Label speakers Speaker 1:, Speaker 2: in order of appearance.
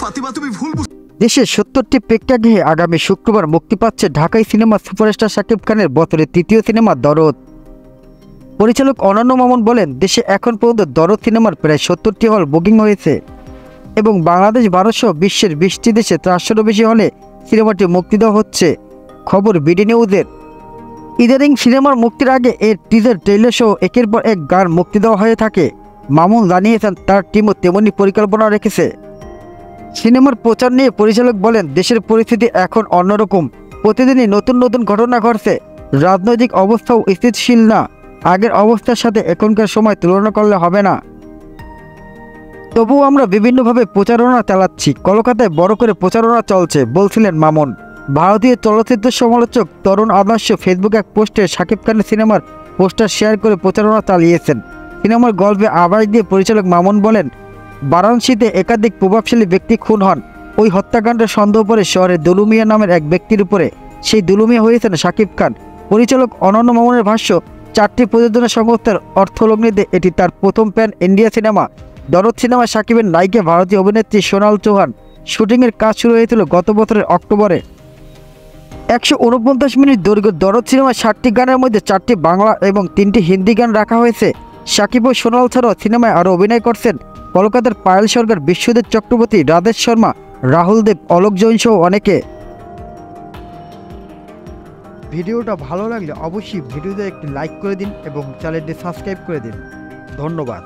Speaker 1: ফাতিমা তুমি ভুল।
Speaker 2: দেশের 70টি প্রেক্ষাগৃহে আগামী শুক্রবার মুক্তি পাচ্ছে ঢাকাই সিনেমা সুপারস্টার শাকিব খানের বছরের তৃতীয় সিনেমা দরদ। পরিচালক অনন্য মামুন বলেন, দেশে এখন পর্যন্ত দরদ সিনেমার প্রায় 70টি হল বুকিং হয়েছে এবং বাংলাদেশ 1200 বিশ্বের 20টি দেশে 400-রও বেশি হলে সিনেমাটি মুক্তি দেওয়া হচ্ছে। খবর বিডি নিউজের। ইদানিং সিনেমার মুক্তির আগে এর টিজার ট্রেলার সহ একের পর এক গান মুক্তি দেওয়া হয়ে থাকে। মামুন জানিয়েছেন তার টিমও তেমনি পরিকল্পনা রেখেছে। সিনেমার প্রচার নিয়ে পরিচালক বলেন, দেশের পরিস্থিতি এখন অন্যরকম, প্রতিদিনই নতুন নতুন ঘটনা ঘটছে, রাজনৈতিক অবস্থাও স্থিতিশীল না, আগের অবস্থার সাথে এখনকার সময় তুলনা করলে হবে না। তবুও আমরা বিভিন্নভাবে প্রচারণা চালাচ্ছি, কলকাতায় বড় করে প্রচারণা চলছে বলছিলেন মামুন। ভারতীয় চলচ্চিত্র সমালোচক তরুণ আদর্শ ফেসবুক এক পোস্টে শাকিব খানের সিনেমার পোস্টার শেয়ার করে প্রচারণা চালিয়েছেন। সিনেমার গল্পে আভাস দিয়ে পরিচালক মামুন বলেন, বারাণসীতে একাধিক প্রভাবশালী ব্যক্তি খুন হন। ওই হত্যাকাণ্ডের সন্দেহ পড়ে শহরের দুলুমিয়া নামের এক ব্যক্তির উপরে। সেই দুলুমিয়া হয়েছেন শাকিব খান। পরিচালক অনন্য মামুনের ভাষ্য, 4টি প্রযোজনা সংস্থার অর্থলগ্নিতে এটি তার প্রথম প্যান ইন্ডিয়া সিনেমা। দরদ সিনেমা শাকিবের নায়িকা ভারতীয় অভিনেত্রী সোনাল চৌহান। শুটিংয়ের কাজ শুরু হয়েছিল গত বছরের অক্টোবরে। 149 মিনিট দৈর্ঘ্য দরদ সিনেমায় 60টি গানের মধ্যে 4টি বাংলা এবং 3টি হিন্দি গান রাখা হয়েছে। শাকিব ও সোনাল ছাড়াও সিনেমায় আরও অভিনয় করছেন কলকাতার পায়েল সরকার, বিশ্বজিৎ চক্রবর্তী, রাধেশ শর্মা, রাহুল দেব, অলোক জৈন সহ অনেকে। ভিডিওটা ভালো লাগলে অবশ্যই ভিডিওতে একটি লাইক করে দিন এবং চ্যানেলটি সাবস্ক্রাইব করে দিন। ধন্যবাদ।